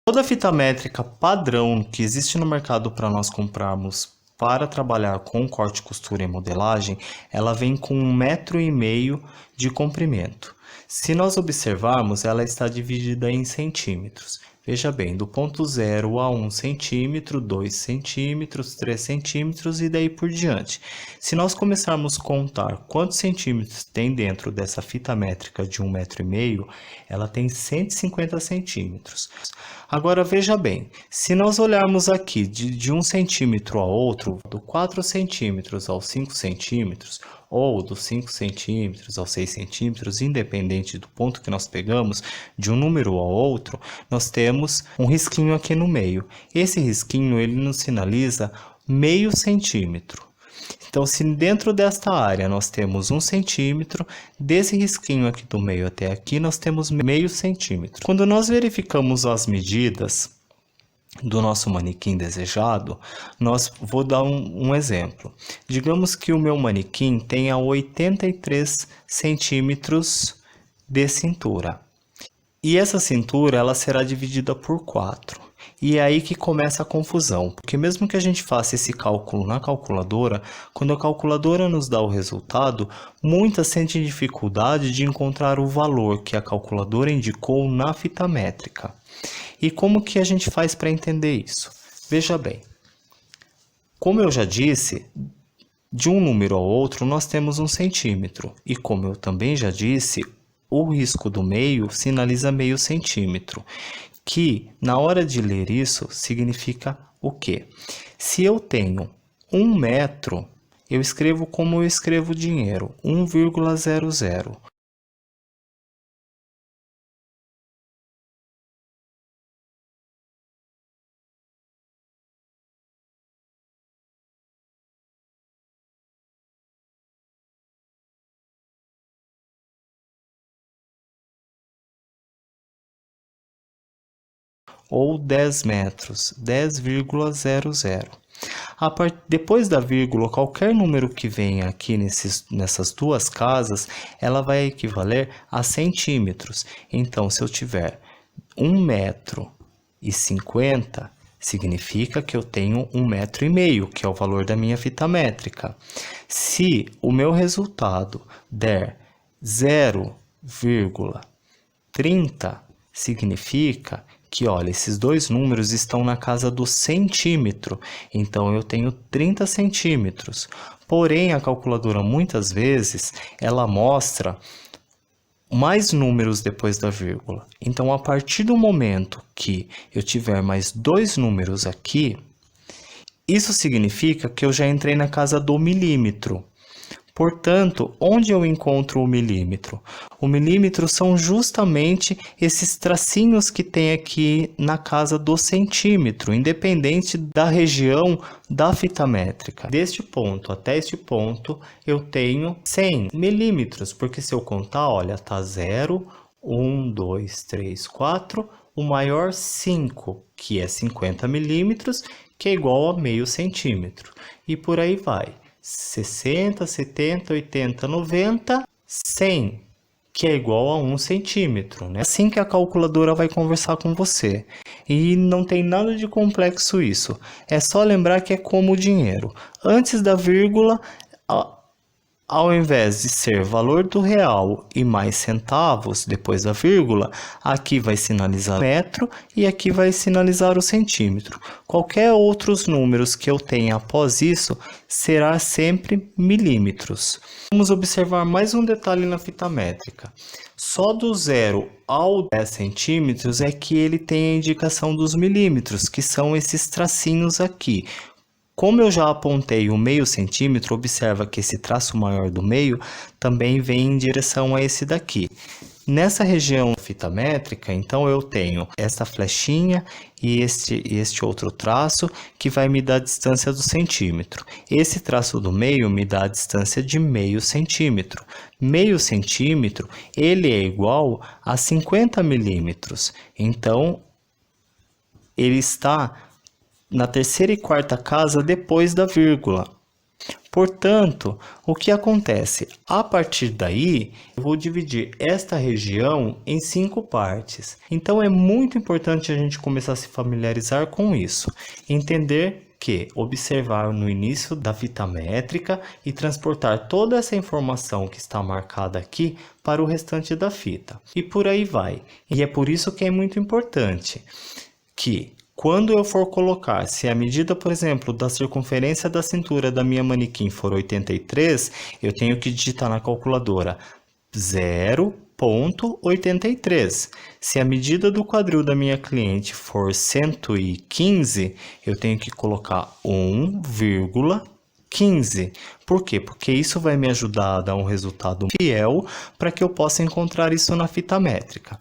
Toda fita métrica padrão que existe no mercado para nós comprarmos para trabalhar com corte, costura e modelagem, ela vem com 1,5 m de comprimento. Se nós observarmos, ela está dividida em centímetros. Veja bem, do ponto 0 a 1 centímetro, 2 centímetros, 3 centímetros e daí por diante. Se nós começarmos a contar quantos centímetros tem dentro dessa fita métrica de 1,5 m, ela tem 150 centímetros. Agora veja bem, se nós olharmos aqui de 1 centímetro a outro, do 4 centímetros aos 5 centímetros, ou dos 5 centímetros aos 6 centímetros, independente do ponto que nós pegamos, de um número ao outro, nós temos um risquinho aqui no meio. Esse risquinho ele nos sinaliza meio centímetro. Então, se dentro desta área nós temos 1 centímetro, desse risquinho aqui do meio até aqui nós temos meio centímetro. Quando nós verificamos as medidas do nosso manequim desejado, vou dar um exemplo. Digamos que o meu manequim tenha 83 centímetros de cintura. E essa cintura ela será dividida por 4. E é aí que começa a confusão, porque mesmo que a gente faça esse cálculo na calculadora, quando a calculadora nos dá o resultado, muitas sentem dificuldade de encontrar o valor que a calculadora indicou na fita métrica. E como que a gente faz para entender isso? Veja bem, como eu já disse, de um número ao outro nós temos 1 centímetro. E como eu também já disse, o risco do meio sinaliza meio centímetro. Que na hora de ler isso significa o quê? Se eu tenho 1 metro, eu escrevo como eu escrevo dinheiro, 1,00. Ou 10 metros, 10,00. Depois da vírgula, qualquer número que venha aqui nessas duas casas, ela vai equivaler a centímetros. Então, se eu tiver 1,50 m, significa que eu tenho 1,5 m, que é o valor da minha fita métrica. Se o meu resultado der 0,30, significa que, olha, esses dois números estão na casa do centímetro, então eu tenho 30 centímetros. Porém, a calculadora muitas vezes ela mostra mais números depois da vírgula. Então, a partir do momento que eu tiver mais dois números aqui, isso significa que eu já entrei na casa do milímetro. Portanto, onde eu encontro o milímetro? O milímetro são justamente esses tracinhos que tem aqui na casa do centímetro, independente da região da fita métrica. Deste ponto até este ponto, eu tenho 100 milímetros, porque se eu contar, olha, tá 0, 1, 2, 3, 4, o maior 5, que é 50 milímetros, que é igual a meio centímetro. E por aí vai. 60, 70, 80, 90, 100, que é igual a 1 centímetro, né? Assim que a calculadora vai conversar com você. E não tem nada de complexo isso. É só lembrar que é como o dinheiro. Antes da vírgula, ao invés de ser valor do real e mais centavos depois da vírgula, aqui vai sinalizar o metro e aqui vai sinalizar o centímetro. Qualquer outros números que eu tenha após isso será sempre milímetros. Vamos observar mais um detalhe na fita métrica. Só do 0 ao 10 centímetros é que ele tem a indicação dos milímetros, que são esses tracinhos aqui. Como eu já apontei o meio centímetro, observa que esse traço maior do meio também vem em direção a esse daqui. Nessa região fita métrica, então eu tenho essa flechinha e este outro traço que vai me dar a distância do centímetro. Esse traço do meio me dá a distância de meio centímetro. Meio centímetro, ele é igual a 50 milímetros. Então, ele está na terceira e quarta casa depois da vírgula. Portanto, o que acontece? A partir daí, eu vou dividir esta região em 5 partes. Então, é muito importante a gente começar a se familiarizar com isso. Entender que observar no início da fita métrica e transportar toda essa informação que está marcada aqui para o restante da fita. E por aí vai. E é por isso que é muito importante que quando eu for colocar, se a medida, por exemplo, da circunferência da cintura da minha manequim for 83, eu tenho que digitar na calculadora 0,83. Se a medida do quadril da minha cliente for 115, eu tenho que colocar 1,15. Por quê? Porque isso vai me ajudar a dar um resultado fiel para que eu possa encontrar isso na fita métrica.